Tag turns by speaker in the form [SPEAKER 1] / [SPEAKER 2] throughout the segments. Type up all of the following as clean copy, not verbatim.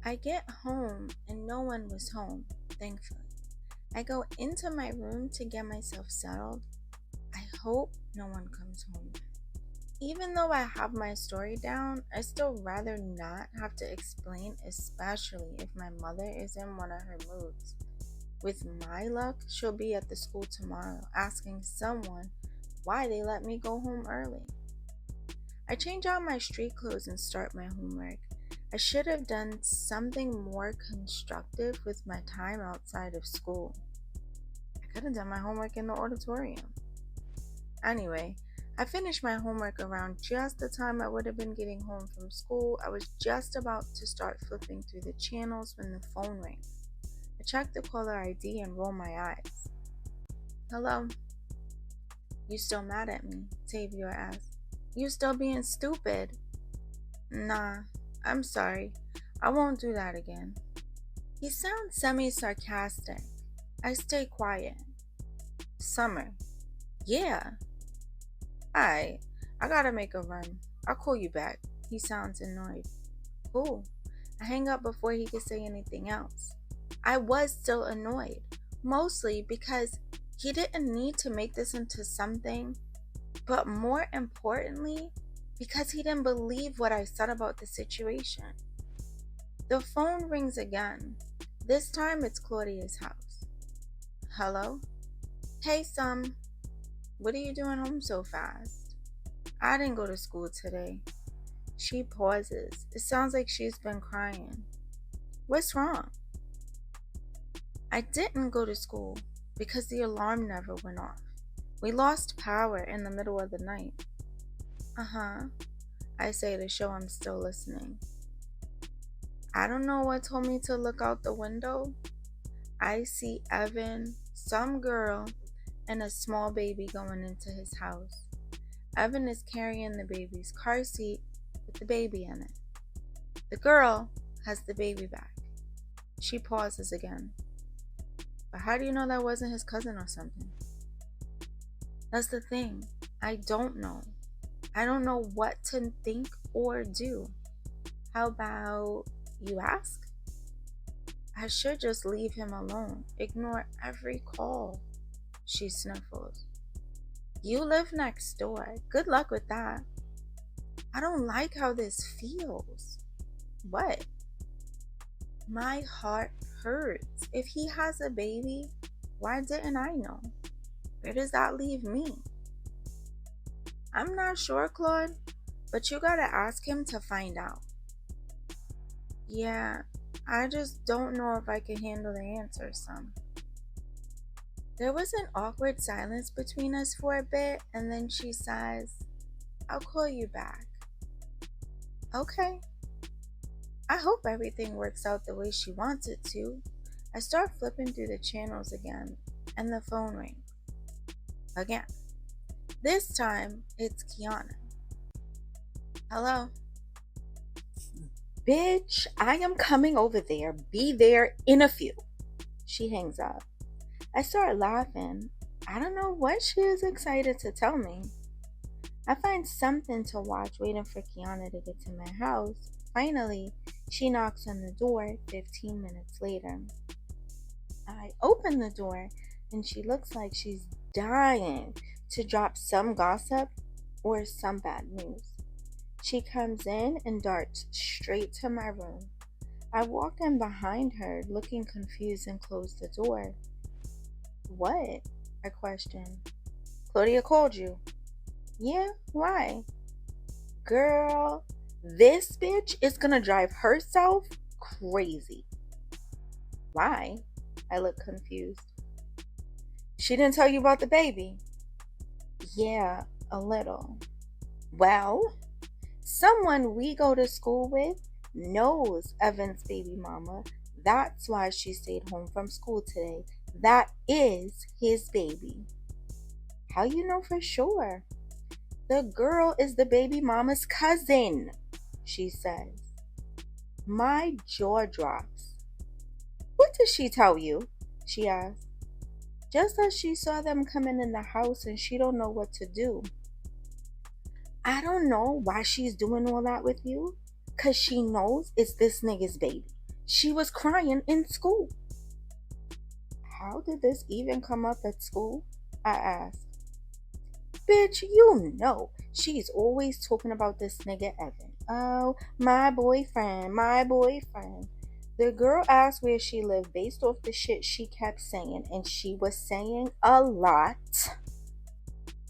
[SPEAKER 1] I get home and no one was home, thankfully. I go into my room to get myself settled. I hope no one comes home. Even though I have my story down, I still rather not have to explain, especially if my mother is in one of her moods. With my luck, she'll be at the school tomorrow asking someone why they let me go home early. I change out my street clothes and start my homework. I should have done something more constructive with my time outside of school. I could have done my homework in the auditorium. Anyway, I finished my homework around just the time I would have been getting home from school. I was just about to start flipping through the channels when the phone rang. I checked the caller ID and rolled my eyes. Hello? You still mad at me? Tavia asked. You still being stupid? Nah, I'm sorry. I won't do that again. He sounds semi-sarcastic. I stay quiet. Summer. Yeah. I gotta make a run. I'll call you back. He sounds annoyed. Cool. I hang up before he could say anything else. I was still annoyed, mostly because he didn't need to make this into something, but more importantly, because he didn't believe what I said about the situation. The phone rings again. This time it's Claudia's house. Hello? Hey, what are you doing home so fast? I didn't go to school today. She pauses. It sounds like she's been crying. What's wrong? I didn't go to school because the alarm never went off. We lost power in the middle of the night. Uh-huh, I say to show I'm still listening. I don't know what told me to look out the window. I see Evan, some girl, and a small baby going into his house. Evan is carrying the baby's car seat with the baby in it. The girl has the baby back. She pauses again. But how do you know that wasn't his cousin or something? That's the thing. I don't know. I don't know what to think or do. How about you ask? I should just leave him alone. Ignore every call. She sniffles. You live next door. Good luck with that. I don't like how this feels. What? My heart hurts. If he has a baby, why didn't I know? Where does that leave me? I'm not sure, Claude, but you gotta ask him to find out. Yeah, I just don't know if I can handle the answer, son. There was an awkward silence between us for a bit, and then she says, I'll call you back. Okay. I hope everything works out the way she wants it to. I start flipping through the channels again, and the phone rings. Again. This time, it's Kiana. Hello? Bitch, I am coming over there. Be there in a few. She hangs up. I start laughing. I don't know what she is excited to tell me. I find something to watch waiting for Kiana to get to my house. Finally, she knocks on the door 15 minutes later. I open the door and she looks like she's dying to drop some gossip or some bad news. She comes in and darts straight to my room. I walk in behind her, looking confused, and close the door. What? I question. Claudia called you. Yeah, why? Girl, this bitch is gonna drive herself crazy. Why? I look confused. She didn't tell you about the baby? Yeah, a little. Well, someone we go to school with knows Evan's baby mama. That's why she stayed home from school today. That is his baby. How you know for sure? The girl is the baby mama's cousin, she says. My jaw drops. What did she tell you? She asks. Just as she saw them coming in the house and she don't know what to do. I don't know why she's doing all that with you, 'cause she knows it's this nigga's baby. She was crying in school. How did this even come up at school? I asked. Bitch, you know, she's always talking about this nigga Evan. Oh, my boyfriend, my boyfriend. The girl asked where she lived based off the shit she kept saying, and she was saying a lot.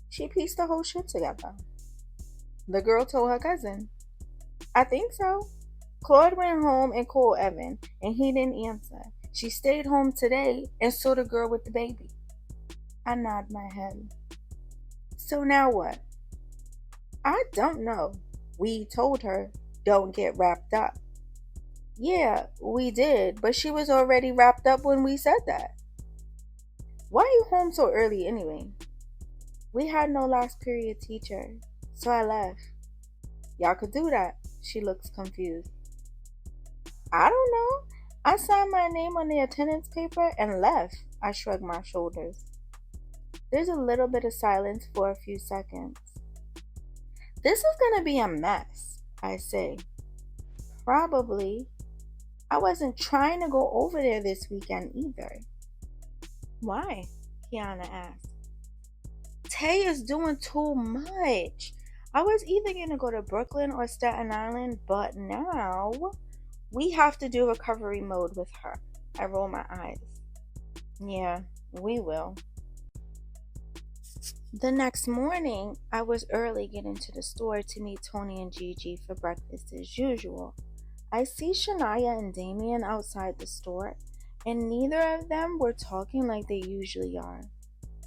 [SPEAKER 1] She pieced the whole shit together. The girl told her cousin. I think so. Claude went home and called Evan, and he didn't answer. She stayed home today and saw the girl with the baby. I nod my head. So now what? I don't know. We told her, don't get wrapped up. Yeah, we did, but she was already wrapped up when we said that. Why are you home so early anyway? We had no last period teacher, so I left. Y'all could do that. She looks confused. I don't know. I signed my name on the attendance paper and left. I shrugged my shoulders. There's a little bit of silence for a few seconds. This is gonna be a mess, I say. Probably. I wasn't trying to go over there this weekend either. Why? Kiana asked. Tay is doing too much. I was either gonna go to Brooklyn or Staten Island, but now we have to do recovery mode with her. I roll my eyes. Yeah, we will. The next morning, I was early getting to the store to meet Tony and Gigi for breakfast as usual. I see Shania and Damien outside the store, and neither of them were talking like they usually are.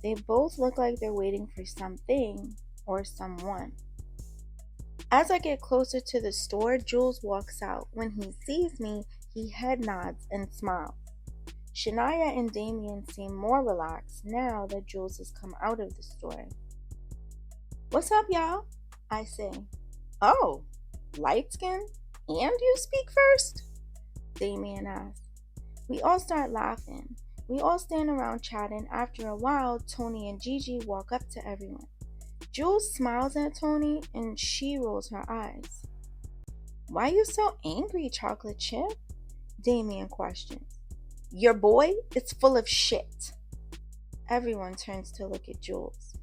[SPEAKER 1] They both look like they're waiting for something or someone. As I get closer to the store, Jules walks out. When he sees me, he head nods and smiles. Shania and Damien seem more relaxed now that Jules has come out of the store. What's up, y'all? I say. Oh, light skin? And you speak first? Damien asks. We all start laughing. We all stand around chatting. After a while, Tony and Gigi walk up to everyone. Jules smiles at Tony and she rolls her eyes. Why are you so angry, chocolate chip? Damien questions. Your boy is full of shit. Everyone turns to look at Jules.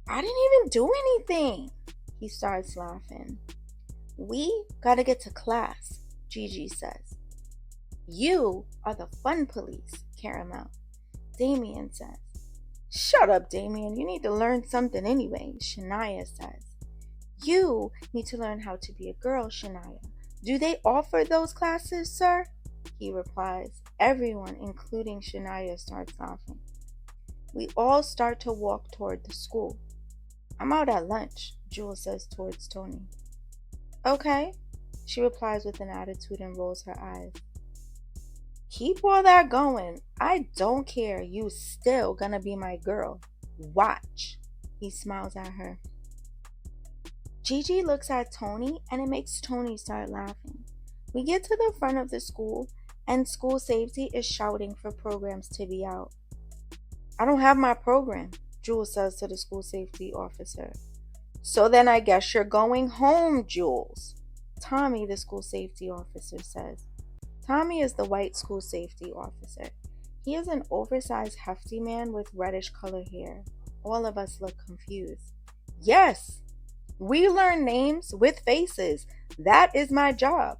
[SPEAKER 1] I didn't even do anything. He starts laughing. We gotta get to class, Gigi says. You are the fun police, Caramel. Damien says. Shut up, Damien. You need to learn something anyway, Shania says. You need to learn how to be a girl, Shania. Do they offer those classes, sir? He replies. Everyone, including Shania, starts laughing. We all start to walk toward the school. I'm out at lunch, Jules says towards Tony. Okay, she replies with an attitude and rolls her eyes. Keep all that going. I don't care. You still gonna be my girl. Watch. He smiles at her. Gigi looks at Tony and it makes Tony start laughing. We get to the front of the school and school safety is shouting for programs to be out. I don't have my program, Jules says to the school safety officer. So then I guess you're going home, Jules. Tommy, the school safety officer, says. Tommy is the white school safety officer. He is an oversized, hefty man with reddish color hair. All of us look confused. Yes, we learn names with faces. That is my job.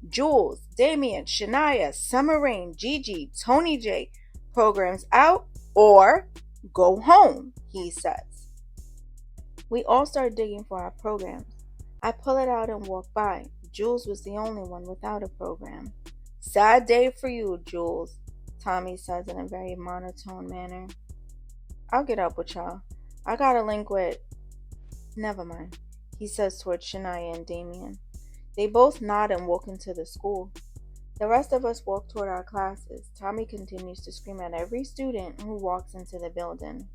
[SPEAKER 1] Jules, Damien, Shania, Summer Rain, Gigi, Tony J. Programs out or go home, he says. We all start digging for our programs. I pull it out and walk by. Jules was the only one without a program. Sad day for you, Jules, Tommy says in a very monotone manner. I'll get up with y'all. I got a link with... Never mind, he says towards Shania and Damien. They both nod and walk into the school. The rest of us walk toward our classes. Tommy continues to scream at every student who walks into the building.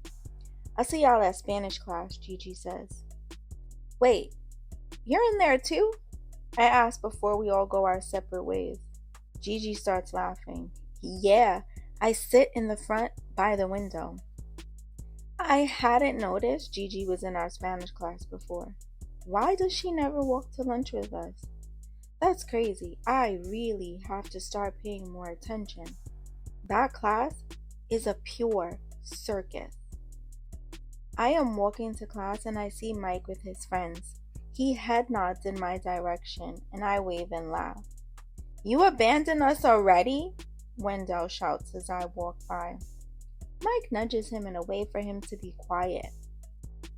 [SPEAKER 1] I see y'all at Spanish class, Gigi says. Wait, you're in there too? I ask before we all go our separate ways. Gigi starts laughing. Yeah, I sit in the front by the window. I hadn't noticed Gigi was in our Spanish class before. Why does she never walk to lunch with us? That's crazy. I really have to start paying more attention. That class is a pure circus. I am walking to class and I see Mike with his friends. He head nods in my direction and I wave and laugh. You abandoned us already? Wendell shouts as I walk by. Mike nudges him in a way for him to be quiet.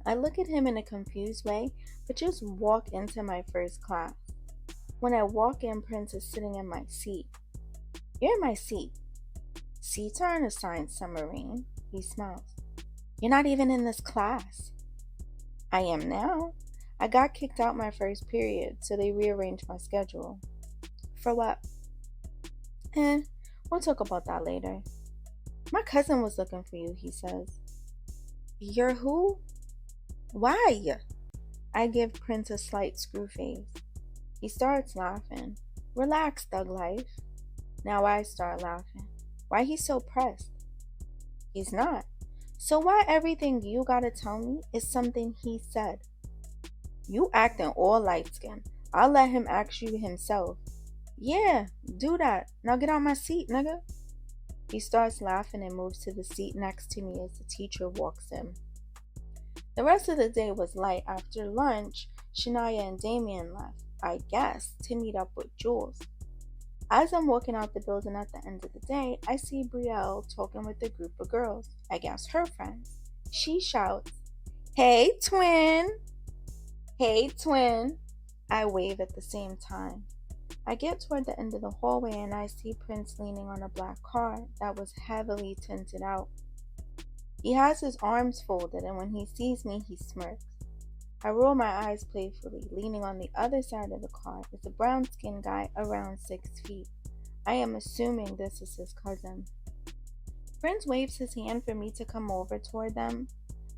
[SPEAKER 1] I look at him in a confused way, but just walk into my first class. When I walk in, Prince is sitting in my seat. You're in my seat. Seats aren't assigned, Rayne. He smiles. You're not even in this class. I am now. I got kicked out my first period, so they rearranged my schedule. For what? We'll talk about that later. My cousin was looking for you, he says. You're who? Why? I give Prince a slight screw face. He starts laughing. Relax, thug life. Now I start laughing. Why he's so pressed? He's not. So why everything you gotta tell me is something he said? You acting all light-skinned. I'll let him ask you himself. Yeah, do that. Now get out my seat, nigga. He starts laughing and moves to the seat next to me as the teacher walks in. The rest of the day was light. After lunch, Shania and Damien left, I guess, to meet up with Jules. As I'm walking out the building at the end of the day, I see Brielle talking with a group of girls, I guess her friends. She shouts, Hey, twin! Hey, twin! I wave at the same time. I get toward the end of the hallway and I see Prince leaning on a black car that was heavily tinted out. He has his arms folded and when he sees me, he smirks. I roll my eyes playfully. Leaning on the other side of the car is a brown-skinned guy around 6 feet. I am assuming this is his cousin. Prince waves his hand for me to come over toward them.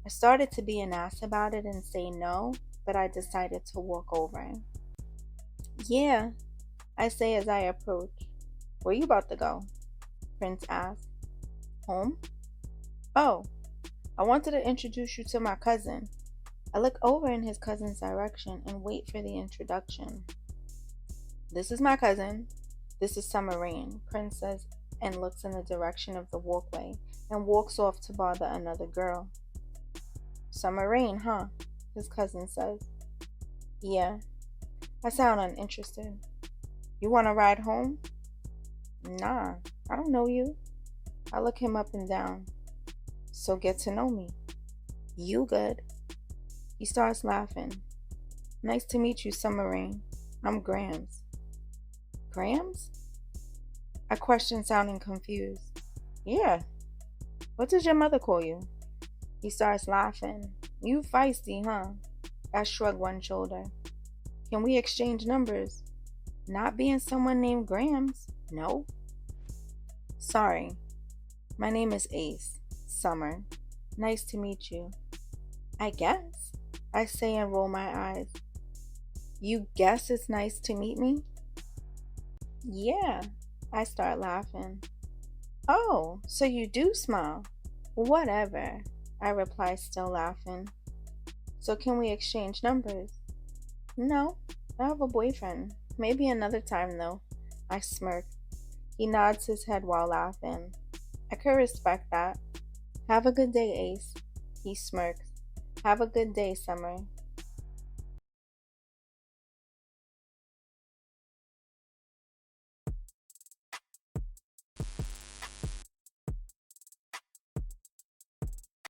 [SPEAKER 1] I started to be an ass about it and say no, but I decided to walk over. Yeah, I say as I approach. Where you about to go? Prince asks. Home? Oh, I wanted to introduce you to my cousin. I look over in his cousin's direction and wait for the introduction. This is my cousin. This is Rayne, Prince says and looks in the direction of the walkway and walks off to bother another girl. Rayne, huh? His cousin says. Yeah. I sound uninterested. You want to ride home? Nah, I don't know you. I look him up and down. So get to know me. You good. He starts laughing. Nice to meet you, Rayne. I'm Grams. Grams? I question, sounding confused. Yeah. What does your mother call you? He starts laughing. You feisty, huh? I shrug one shoulder. Can we exchange numbers? Not being someone named Grams. No. Sorry. My name is Ace. Summer. Nice to meet you. I guess. I say and roll my eyes. You guess it's nice to meet me? Yeah. I start laughing. Oh, so you do smile. Whatever. I reply, still laughing. So can we exchange numbers? No, I have a boyfriend. Maybe another time though. I smirk. He nods his head while laughing. I could respect that. Have a good day, Ace. He smirks. Have a good day, Summer.